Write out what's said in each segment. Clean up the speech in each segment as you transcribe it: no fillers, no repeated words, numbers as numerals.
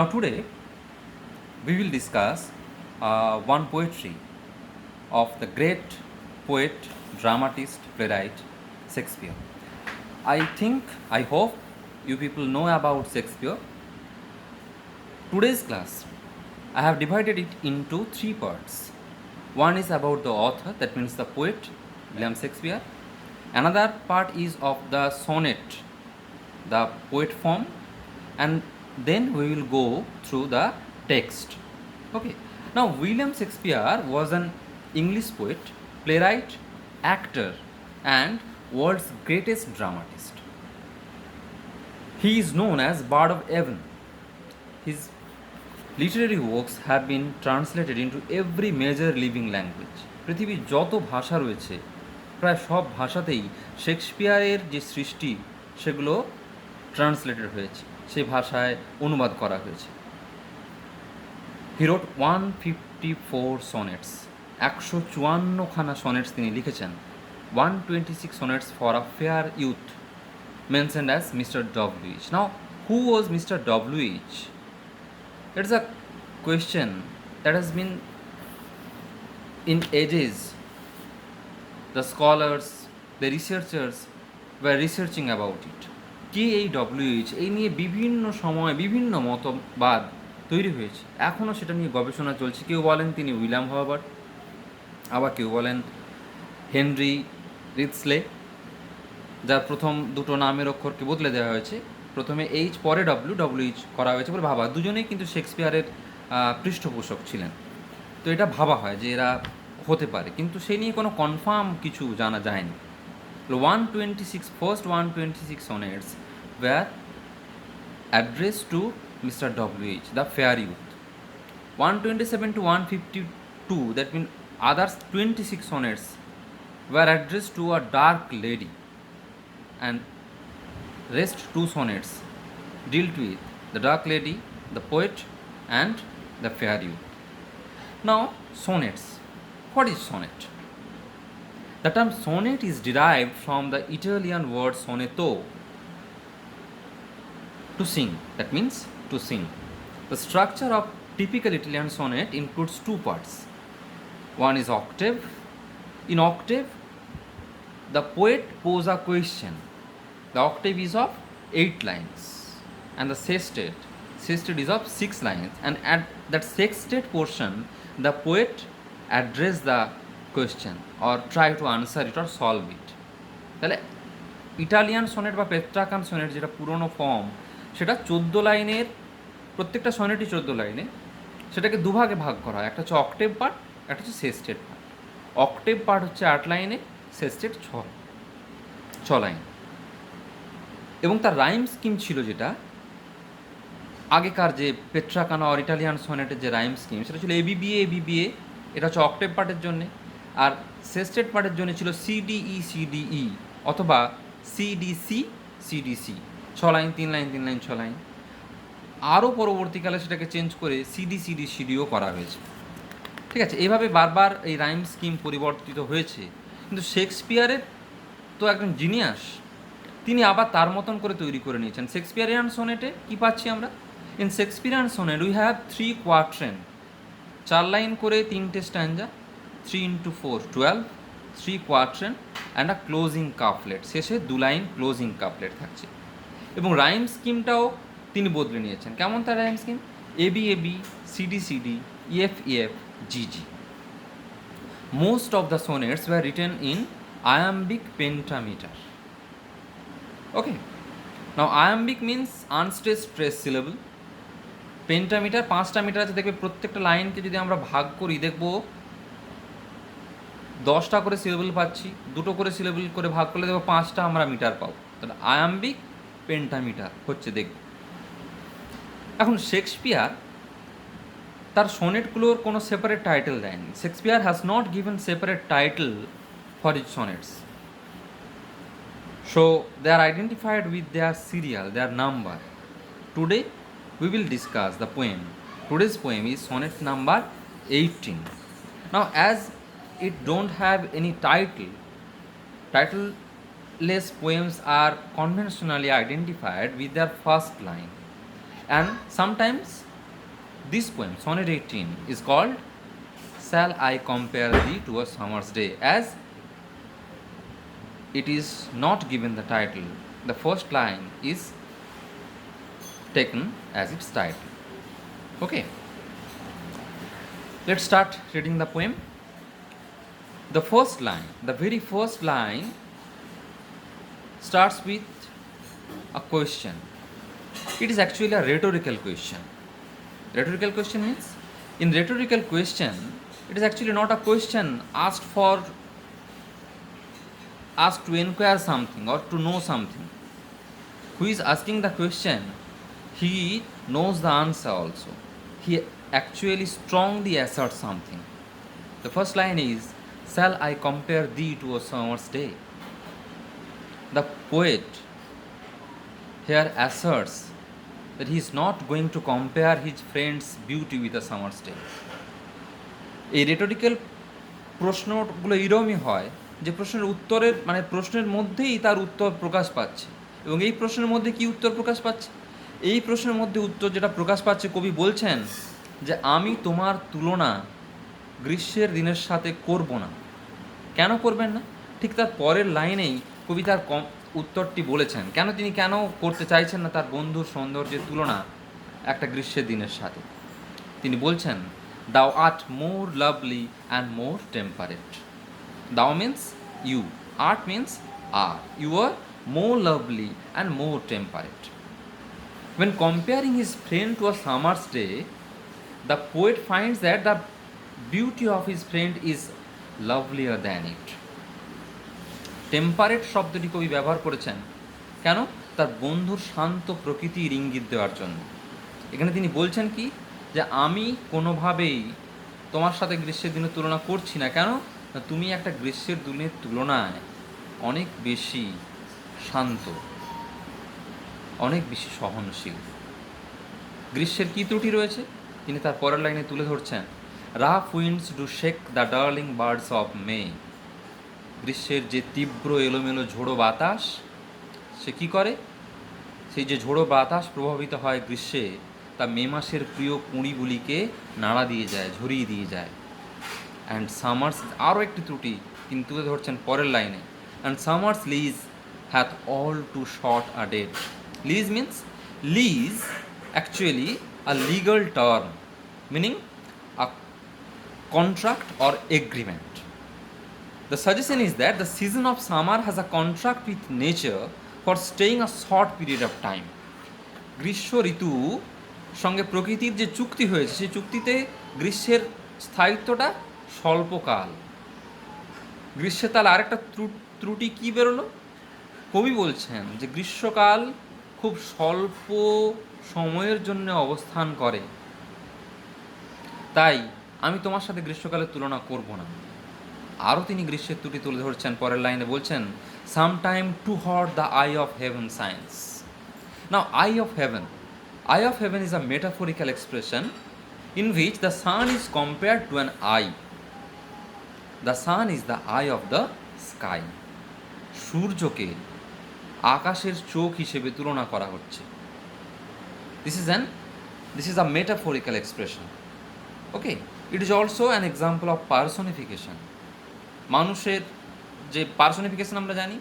Now, today we will discuss one poetry of the great poet, dramatist, playwright Shakespeare. I hope you people know about Shakespeare. Today's class, I have divided it into three parts. One is about the author, that means the poet, William Shakespeare. Another part is of the sonnet, the poet form, and then we will go through the text. Okay. Now, William Shakespeare was an English poet, playwright, actor, and world's greatest dramatist. He is known as Bard of Avon. His literary works have been translated into every major living language. পৃথিবীর যত ভাষা রয়েছে প্রায় সব ভাষাতেই শেক্সপিয়ারের যে সৃষ্টি সেগুলো ট্রান্সলেটেড হয়েছে, সেই ভাষায় অনুবাদ করা হয়েছে। হি রোট 154 সনেটস, 154খানা সনেটস তিনি লিখেছেন। 126 sonnets for a fair youth mentioned as Mr. W.H. Now, who was Mr. W.H.? It's a question that has been in ages. The scholars, the researchers were researching about it. কে এই WH, এই নিয়ে বিভিন্ন সময় বিভিন্ন মতবাদ তৈরি হয়েছে, এখনও সেটা নিয়ে গবেষণা চলছে। কেউ বলেন তিনি উইলিয়াম হার্বার্ট, আবার কেউ বলেন হেনরি রিডসলে, যার প্রথম দুটো নামের অক্ষরকে বদলে দেওয়া হয়েছে, প্রথমে এইচ পরে ডব্লিউএইচ করা হয়েছে বলে ভাবা। দুজনেই কিন্তু শেক্সপিয়ারের পৃষ্ঠপোষক ছিলেন, তো এটা ভাবা হয় যে এরা হতে পারে, কিন্তু সেই নিয়ে কোনো কনফার্ম কিছু জানা যায়নি। 126 sonnets were addressed to Mr. W.H., the fair youth. 127 to 152, that means others 26 sonnets were addressed to a dark lady, and rest two sonnets dealt with the dark lady, the poet, and the fair youth. Now, sonnets. What is sonnet? The term sonnet is derived from the Italian word sonetto, to sing. That means to sing. The structure of typical Italian sonnet includes two parts. One is octave. In octave, the poet poses a question. The octave is of 8 lines, and the sextet is of 6 lines, and at that sextet portion, the poet address the question or try to answer it or solve it. তাহলে Italian sonnet বা পেট্রাকান sonnet, যেটা পুরনো form, সেটা 14 লাইনের, প্রত্যেকটা সনেটই 14 লাইনে, সেটাকে দুভাগে ভাগ করা হয়। একটা হচ্ছে অক্টেভ পার্ট, একটা হচ্ছে সেস্টেট পার্ট। অক্টেভ পার্ট হচ্ছে 8 লাইনে, সেস্টেট 6 লাইন। এবং তার রাইম স্কিম ছিল, যেটা আগেকার যে পেট্রাকানা অর ইটালিয়ান সনেটের যে রাইম স্কিম, সেটা ছিল এবিবিএ, এটা হচ্ছে অক্টেভ পার্টের জন্যে। আর সেস্টেড পার্টের জন্য ছিল সিডিই অথবা CDC, 6 line 3 line 3 line 6 line. আরও পরবর্তীকালে সেটাকে চেঞ্জ করে সিডিও করা হয়েছে। ঠিক আছে, এইভাবে বারবার এই রাইম স্কিম পরিবর্তিত হয়েছে। কিন্তু শেক্সপিয়ারের তো একজন জিনিয়াস, তিনি আবার তার মতন করে তৈরি করে নিয়েছেন। শেক্সপিয়ারিয়ান সোনেটে কী পাচ্ছি আমরা? In Shakespearean sonnet we have 3 quatrain, 4 line করে 3টে স্ট্যান্জা, 3 × 4 12, 3 quatrain and a closing couplet, শেষে 2 লাইন ক্লোজিং কাপলেট থাকছে। এবং রাইম স্কিমটাও তিনি বদলে নিয়েছেন। কেমন তার rhyme scheme? A B, C D, E F, G G. Most of the sonnets were written in iambic pentameter. Okay, now iambic means unstressed stress syllable. Pentameter 5টা metre আছে, দেখবে প্রত্যেকটা লাইনকে যদি আমরা ভাগ করি, দেখব 10টা করে সিলেবল পাচ্ছি, 2টো করে সিলেবল করে ভাগ করলে দেখবো 5টা আমরা মিটার পাবো। তাহলে আয়াম্বিক পেন্টামিটার হচ্ছে, দেখব। এখন শেক্সপিয়ার তার সনেটগুলোর কোনো সেপারেট টাইটেল দেয়নি। Shakespeare has not given separate title for each sonnets, so they are identified with their serial, their number. Today we will discuss the poem. Today's poem is sonnet number 18. Now, as it don't have any titleless poems are conventionally identified with their first line, and sometimes This poem, Sonnet 18, is called Shall I Compare Thee to a Summer's Day, as it is not given the title. The first line is taken as its title. Okay, let's start reading the poem. The first line, the very first line, starts with a question. It is actually a rhetorical question. Rhetorical question means, in rhetorical question, it is actually not a question asked to inquire something or to know something. Who is asking the question, he knows the answer also. He actually strongly asserts something. The first line is, Shall I compare thee to a summer's day? The poet here asserts that he is not going to compare his friend's beauty with a summer's day. এই rhetorical প্রশ্নগুলো এরমই হয় যে প্রশ্নের উত্তরের মানে প্রশ্নের মধ্যেই তার উত্তর প্রকাশ পাচ্ছে। এবং এই প্রশ্নের মধ্যে কি উত্তর প্রকাশ পাচ্ছে? এই প্রশ্নের মধ্যে উত্তর যেটা প্রকাশ পাচ্ছে, কবি বলছেন যে আমি তোমার তুলনা গ্রীষ্মের দিনের সাথে করব না। কেন করবেন না? ঠিক তার পরের লাইনেই কবি তার উত্তরটি বলেছেন, তিনি কেন করতে চাইছেন না তার বন্ধুর সৌন্দর্যের তুলনা একটা গ্রীষ্মের দিনের সাথে। তিনি বলছেন, Thou art more lovely and more temperate. Thou means you, art means are. You are more lovely and more temperate. When comparing his friend to a summer's day, the poet finds that the beauty of his friend is lovelier than it. Temperate শব্দটি কবি ব্যবহার করেছেন কেন? তার বন্ধুর শান্ত প্রকৃতির ইঙ্গিত দেওয়ার জন্য। এখানে তিনি বলছেন কি, যে আমি কোনোভাবেই তোমার সাথে গ্রীষ্মের দিনের তুলনা করছি না। কেন? তুমি একটা গ্রীষ্মের দিনের তুলনায় অনেক বেশি শান্ত, অনেক বেশি সহনশীল। গ্রীষ্মের কী ত্রুটি রয়েছে তিনি তার পরের লাইনে তুলে ধরছেন, rough winds do shake the darling birds of May. গ্রীষ্মের যে তীব্র এলোমেলো ঝোড়ো বাতাস, সে কী করে? সেই যে ঝোড়ো বাতাস প্রভাবিত হয় গ্রীষ্মে, তা মে মাসের প্রিয় কুঁড়িগুলিকে নাড়া দিয়ে যায়, ঝরিয়ে দিয়ে যায়। অ্যান্ড সামার্স, আরও একটি ত্রুটি তিনি তুলে ধরছেন পরের লাইনে, and summer's lease hath all too short a date. Lease means, lease actually a legal term meaning a contract or agreement. The suggestion is that the season of summer has a contract with nature for staying a short period of time. গ্রীষ্ম ঋতু সঙ্গে প্রকৃতির যে চুক্তি হয়েছে, সেই চুক্তিতে গ্রীষ্মের স্থায়িত্বটা স্বল্পকাল। গ্রীষ্মে তাহলে আরেকটা ত্রুটি কী বেরোলো? কবি বলছেন যে গ্রীষ্মকাল খুব স্বল্প সময়ের জন্য অবস্থান করে, তাই আমি তোমার সাথে গ্রীষ্মকালের তুলনা করব না। আরও তিনি গ্রীষ্মের ত্রুটি তুলে ধরছেন পরের লাইনে, বলছেন, sometime too hot the eye of heaven shines. Now eye of heaven, eye of heaven is a metaphorical expression in which the sun is compared to an eye. The sun is the eye of the sky. সূর্যকে আকাশের চোখ হিসেবে তুলনা করা হচ্ছে। This is a metaphorical expression. Okay, it is also an example of personification. মানুষের যে personification আমরা জানি,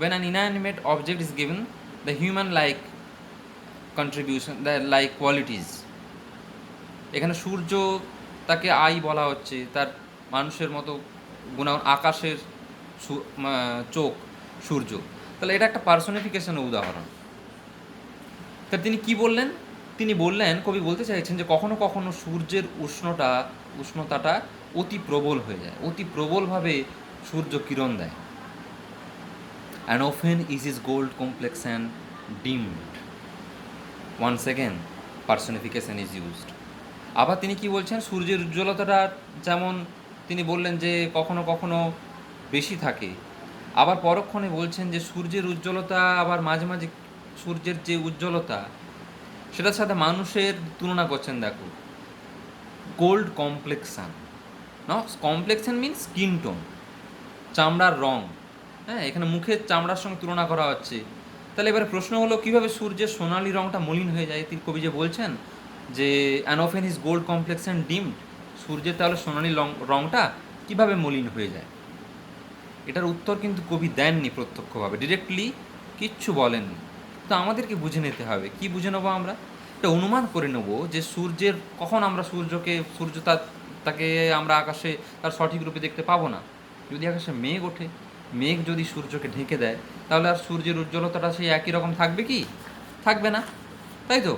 when an inanimate object is given the human like contribution, the like qualities. এখানে সূর্য তাকে আই বলা হচ্ছে, তার মানুষের মতো গুণাগুণ, আকাশের চোখ সূর্য, তাহলে এটা একটা পার্সোনিফিকেশনের উদাহরণ। তা তিনি কি বললেন? তিনি বললেন, কবি বলতে চাইছেন যে কখনো কখনো সূর্যের উষ্ণতাটা অতি প্রবল হয়ে যায়, অতি প্রবলভাবে সূর্য কিরণ দেয়। And often is his gold complexion dimmed. Once again personification is used. আবার তিনি কি বলছেন? সূর্যের উজ্জ্বলতাটা যেমন তিনি বললেন যে কখনো কখনো বেশি থাকে, আবার পরক্ষণে বলছেন যে সূর্যের উজ্জ্বলতা আবার মাঝে মাঝে সূর্যের যে উজ্জ্বলতা সেটার সাথে মানুষের তুলনা করছেন। দেখো, গোল্ড কমপ্লেক্সান, না, কমপ্লেক্সান মিনস স্কিন টোন, চামড়ার রং। হ্যাঁ, এখানে মুখের চামড়ার সঙ্গে তুলনা করা হচ্ছে। তাহলে এবারে প্রশ্ন হলো, কীভাবে সূর্যের সোনালি রঙটা মলিন হয়ে যায়? তিনি কবি যে বলছেন, যে and often is gold complex and deemed, সূর্যের তাহলে সোনালি রঙটা কীভাবে মলিন হয়ে যায়? এটার উত্তর কিন্তু কবি দেননি প্রত্যক্ষভাবে, ডিরেক্টলি কিচ্ছু বলেননি। তো আমাদেরকে বুঝে নিতে হবে। কি বুঝে নেবো আমরা? এটা অনুমান করে নেবো যে সূর্যের কখন আমরা সূর্য তাকে আমরা আকাশে তার সঠিক রূপে দেখতে পাবো না। যদি আকাশে মেঘ ওঠে, মেঘ যদি সূর্যকে ঢেকে দেয়, তাহলে আর সূর্যের উজ্জ্বলতাটা সেই একই রকম থাকবে কি? থাকবে না, তাই তো?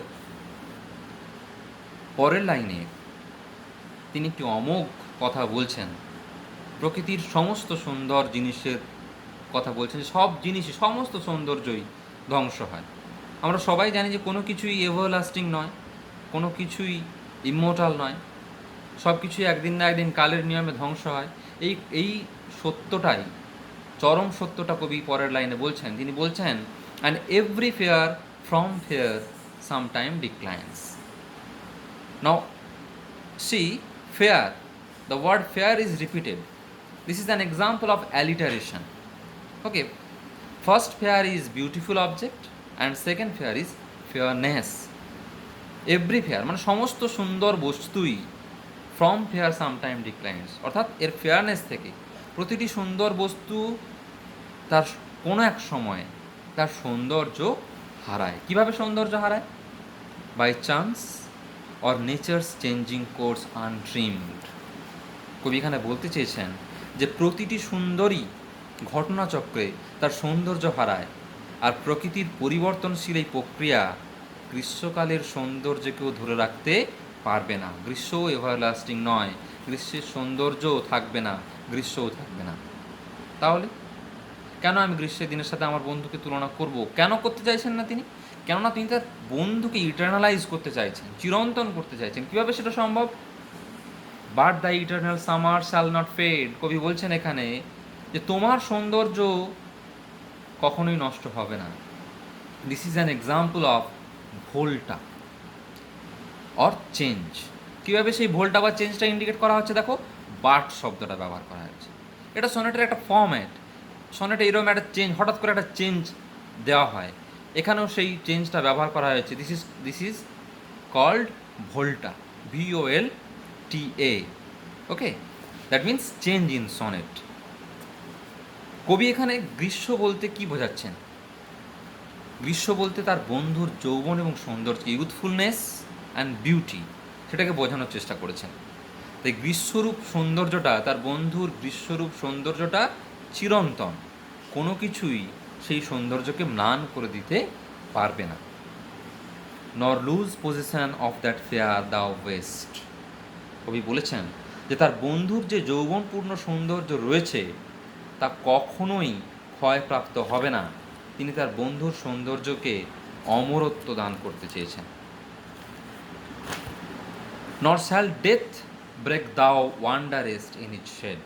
পরের লাইনে তিনি একটি অমোঘ কথা বলছেন, প্রকৃতির সমস্ত সুন্দর জিনিসের কথা বলছেন। সব জিনিসই, সমস্ত সৌন্দর্যই ধ্বংস হয়। আমরা সবাই জানি যে কোনো কিছুই এভারলাস্টিং নয়, কোনো কিছুই ইমমর্টাল নয়, সব কিছুই একদিন না একদিন কালের নিয়মে ধ্বংস হয়। এই সত্যটাই, চরম সত্যটা কবি পরের লাইনে বলছেন। তিনি বলছেন, and every fair from fair sometime declines. Now see, fair, the word fair is repeated. This is an example of alliteration. Okay, first fair is beautiful object and second fair is fairness. Every fair মানে সমস্ত সুন্দর বস্তুই from fair sometime declines, অর্থাৎ এর fairness থেকে প্রতিটি সুন্দর বস্তু তার কোনো এক সময় তার সৌন্দর্য হারায়। কিভাবে সৌন্দর্য হারায়? By chance or nature's changing course untrimmed. কবি এখানে বলতে চেয়েছেন যে প্রতিটি সুন্দরী ঘটনাচক্রে তার সৌন্দর্য হারায়, আর প্রকৃতির পরিবর্তনশীল এই প্রক্রিয়া গ্রীষ্মকালের সৌন্দর্যকেও ধরে রাখতে পারবে না। গ্রীষ্মও এভারলাস্টিং নয়, গ্রীষ্মের সৌন্দর্যও থাকবে না, গ্রীষ্মও থাকবে না। তাহলে কেন আমি গ্রীষ্মের দিনের সাথে আমার বন্ধুকে তুলনা করব? কেন করতে চাইছেন না তিনি? কেননা তিনি তার বন্ধুকে ইটারনালাইজ করতে চাইছেন, চিরন্তন করতে চাইছেন। কীভাবে সেটা সম্ভব? But the eternal summer shall not fade. কবি বলছেন এখানে যে তোমার সৌন্দর্য কখনোই নষ্ট হবে না। This is an example of ভোল্টা or change. কীভাবে সেই ভোল্টা বা চেঞ্জটা ইন্ডিকেট করা হচ্ছে? দেখো, বাট শব্দটা ব্যবহার করা হচ্ছে। এটা সনেটের একটা ফর্ম্যাট। সনেটে এরকম একটা চেঞ্জ, হঠাৎ করে একটা চেঞ্জ দেওয়া হয়, এখানেও সেই চেঞ্জটা ব্যবহার করা হয়েছে। This is called volta, VOLTA। Okay, that means change in sonnet. কবি এখানে গ্রীষ্ম বলতে কি বোঝাচ্ছেন? গ্রীষ্ম বলতে তার বন্ধুর যৌবন এবং সৌন্দর্য, ইউথফুলনেস অ্যান্ড বিউটি, সেটাকে বোঝানোর চেষ্টা করেছেন। তাই গ্রীষ্মরূপ সৌন্দর্যটা, তার বন্ধুর গ্রীষ্মরূপ সৌন্দর্যটা চিরন্তন, কোনো কিছুই সেই সৌন্দর্যকে ম্লান করে দিতে পারবে না। Nor lose possession of that fair thou ow'st. কবি বলেছেন যে তার বন্ধুর যে যৌবনপূর্ণ সৌন্দর্য রয়েছে তা কখনোই ক্ষয়প্রাপ্ত হবে না। তিনি তার বন্ধুর সৌন্দর্যকে অমরত্ব দান করতে চেয়েছেন। নর শ্যাল ডেথ ব্রেক দাও ওয়ান্ডারেস্ট ইন ইট শেড।